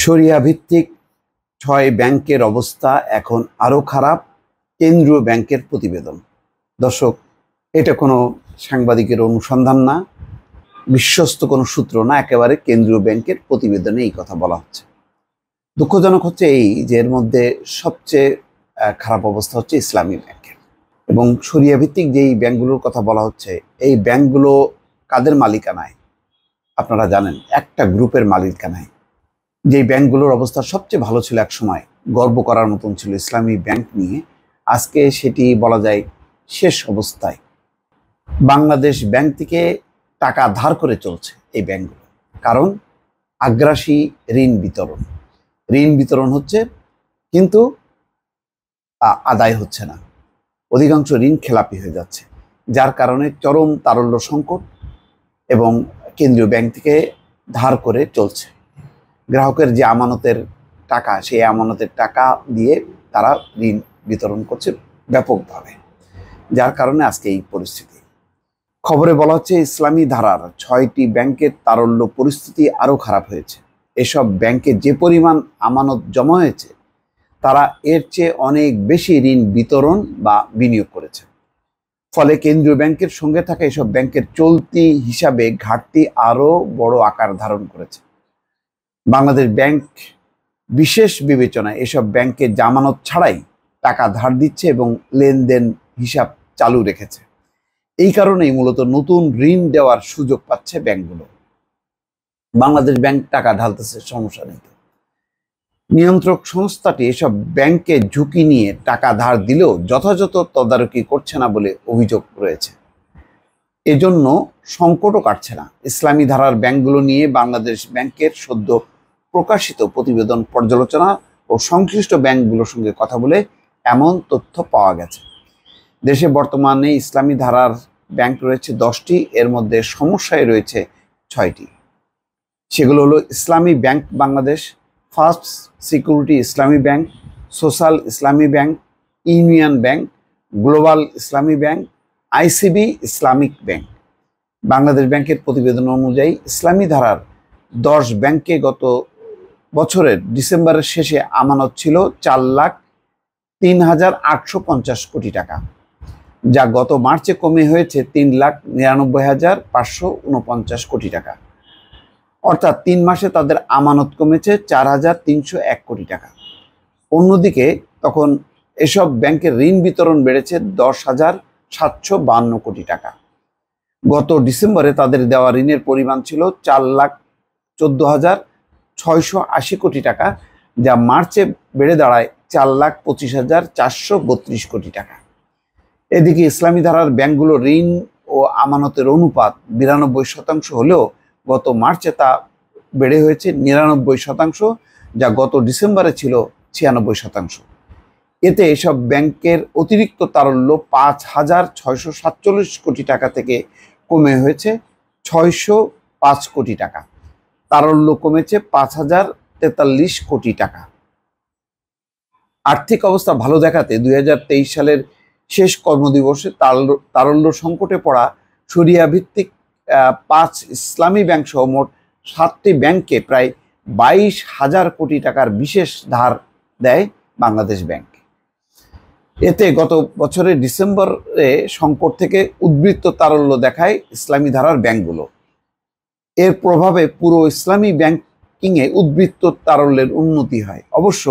শরিয়া ভিত্তিক ৬ ব্যাংকের অবস্থা এখন আরও খারাপ, কেন্দ্রীয় ব্যাংকের প্রতিবেদন। দর্শক, এটা কোনো সাংবাদিকের অনুসন্ধান না, বিশ্বস্ত কোনো সূত্র না, একেবারে কেন্দ্রীয় ব্যাংকের প্রতিবেদনে এই কথা বলা হচ্ছে। দুঃখজনক হচ্ছে এই যে এর মধ্যে সবচেয়ে খারাপ অবস্থা হচ্ছে ইসলামী ব্যাংকের। এবং শরিয়া ভিত্তিক যেই ব্যাংকগুলোর কথা বলা হচ্ছে, এই ব্যাংকগুলো কাদের মালিকানায় আপনারা জানেন? একটা গ্রুপের মালিকানায়। যেই ব্যাংকগুলোর অবস্থা সবচেয়ে ভালো ছিল, এক সময় গর্ব করার মতন ছিল ইসলামী ব্যাংক নিয়ে, আজকে সেটি বলা যায় শেষ অবস্থায়। বাংলাদেশ ব্যাংক থেকে টাকা ধার করে চলছে এই ব্যাংকগুলো, কারণ আগ্রাসী ঋণ বিতরণ হচ্ছে, কিন্তু আদায় হচ্ছে না। অধিকাংশ ঋণ খেলাপি হয়ে যাচ্ছে, যার কারণে চরম তারল্য সংকট এবং কেন্দ্রীয় ব্যাংক থেকে ধার করে চলছে। গ্রাহকের যে আমানতের টাকা, সেই আমানতের টাকা দিয়ে তারা ঋণ বিতরণ করছে ব্যাপকভাবে, যার কারণে আজকে এই পরিস্থিতি। খবরে বলা হচ্ছে ইসলামী ধারার ৬টি ব্যাংকের তারল্য পরিস্থিতি আরও খারাপ হয়েছে। এসব ব্যাংকে যে পরিমাণ আমানত জমা হয়েছে, তারা এর চেয়ে অনেক বেশি ঋণ বিতরণ বা বিনিয়োগ করেছে। ফলে কেন্দ্রীয় ব্যাংকের সঙ্গে থাকা এসব ব্যাংকের চলতি হিসাবে ঘাটতি আরও বড় আকার ধারণ করেছে। বাংলাদেশ ব্যাংক বিশেষ বিবেচনায় এসব ব্যাংকে জামানত ছাড়াই টাকা ধার দিচ্ছে এবং লেনদেন হিসাব চালু রেখেছে। এই কারণেই মূলত নতুন ঋণ দেওয়ার সুযোগ পাচ্ছে ব্যাংকগুলো। বাংলাদেশ ব্যাংক টাকা ঢালতেছে, সমস্যা নেই। নিয়ন্ত্রক সংস্থাটি এসব ব্যাংকে ঝুঁকি নিয়ে টাকা ধার দিলেও যথাযথ তদারকি করছে না বলে অভিযোগ রয়েছে। এজন্য সংকটও কাটছে না। ইসলামী ধারার ব্যাংকগুলো নিয়ে বাংলাদেশ ব্যাংকের সদ্য প্রকাশিত প্রতিবেদন পর্যালোচনা ও সংশ্লিষ্ট ব্যাংকগুলোর সঙ্গে কথা বলে এমন তথ্য পাওয়া গেছে। দেশে বর্তমানে ইসলামী ধারার ব্যাংক রয়েছে 10টি, এর মধ্যে সমস্যায় রয়েছে 6টি। সেগুলো হলো ইসলামী ব্যাংক বাংলাদেশ, ফার্স্ট সিকিউরিটি ইসলামী ব্যাংক, সোশ্যাল ইসলামী ব্যাংক, ইউনিয়ন ব্যাংক, গ্লোবাল ইসলামী bank, ICB Islamic bank. Bangladesh ব্যাংকের প্রতিবেদন অনুযায়ী ইসলামী ধারার 10 ব্যাংকে গত বছরের ডিসেম্বরের শেষে আমানত ছিল 4,03,850 কোটি টাকা, যা গত মার্চে কমে হয়েছে 3,99,549 কোটি টাকা। অর্থাৎ 3 মাসে তাদের আমানত কমেছে 4,301 কোটি টাকা। অন্যদিকে তখন এসব ব্যাংকের ঋণ বিতরণ বেড়েছে 10,752 কোটি টাকা। গত ডিসেম্বরে তাদের দেওয়া ঋণের পরিমাণ ছিল 4,14,680 কোটি টাকা, যা মার্চে বেড়ে দাঁড়ায় 4,25,432 কোটি টাকা। এদিকে ইসলামী ধারার ব্যাংকগুলো ঋণ ও আমানতের অনুপাত 92% হলেও গত মার্চে তা বেড়ে হয়েছে 99%, যা গত ডিসেম্বরে ছিল 96%। এতে এসব ব্যাংকের অতিরিক্ত তারল্য 5,647 কোটি টাকা থেকে কমে হয়েছে 605 কোটি টাকা। তারল্য কমেছে 5,043 কোটি টাকা। আর্থিক অবস্থা ভালো দেখাতে 2023 সালের শেষ কর্মদিবসে তারল্য সংকটে পড়া শরিয়া ভিত্তিক 5 ইসলামী ব্যাংক সহ মোট 7টি ব্যাংকে প্রায় 22,000 কোটি টাকার বিশেষ ধার দেয় বাংলাদেশ ব্যাংক। এতে গত বছরের ডিসেম্বরে সংকট থেকে উদ্বৃত্ত তারল্য দেখায় ইসলামী ধারার ব্যাংকগুলো। এর প্রভাবে পুরো ইসলামী ব্যাংকিংয়ে উদ্বৃত্ত তারল্যের উন্নতি হয়। অবশ্য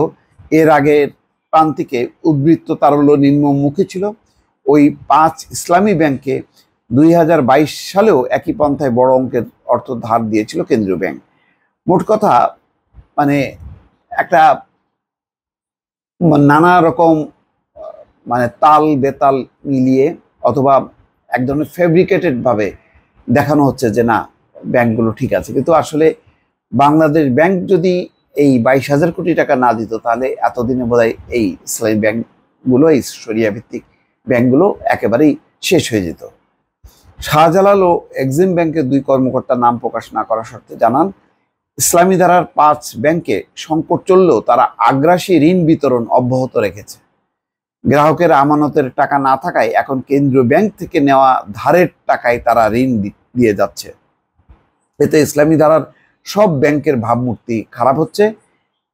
এর আগের প্রান্তিকে উদ্বৃত্ত তারল্য নিম্নমুখী ছিল। ওই 5 ইসলামী ব্যাংকে 2022 সালেও একই পন্থায় বড় অঙ্কের অর্থ ধার দিয়েছিল কেন্দ্রীয় ব্যাংক। মোট কথা, মানে একটা নানা রকম তাল বেতাল মিলিয়ে অথবা এক ধরনের ফেব্রিকেটেড ভাবে দেখানো হচ্ছে যে না, ব্যাংকগুলো ঠিক আছে, কিন্তু আসলে বাংলাদেশ ব্যাংক যদি এই 22,000 কোটি টাকা না দিত, তাহলে এতদিনে বোধহয় এই ইসলামী ব্যাংকগুলো, এই শরিয়া ভিত্তিক ব্যাংকগুলো একেবারেই শেষ হয়ে যেত। শাহজালাল ও এক্সিম ব্যাংকের 2 কর্মকর্তা নাম প্রকাশ না করার শর্তে জানান, ইসলামী ধারার 5 ব্যাংকে সংকট চললেও তারা আগ্রাসী ঋণ বিতরণ অব্যাহত রেখেছে। গ্রাহকের আমানতের টাকা না থাকায় এখন কেন্দ্রীয় ব্যাংক থেকে নেওয়া ধারের টাকায় তারা ঋণ দিয়ে যাচ্ছে। এতে ইসলামী ধারার সব ব্যাংকের ভাবমূর্তি খারাপ হচ্ছে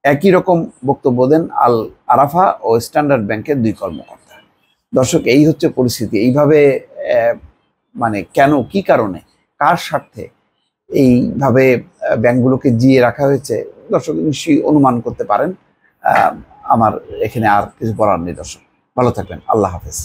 একই রকম বক্তব্য দেন আল আরাফা ও স্ট্যান্ডার্ড ব্যাংকের 2 কর্মকর্তা। দর্শক, এই হচ্ছে পরিস্থিতি। এইভাবে মানে কেন, কি কারণে, কার স্বার্থে এইভাবে ব্যাংকগুলোকে জিয়ে রাখা হয়েছে, দর্শক নিশ্চয়ই অনুমান করতে পারেন। আমার এখানে আর কিছু বলার নেই। দর্শক, ভালো থাকবেন। আল্লাহ হাফেজ।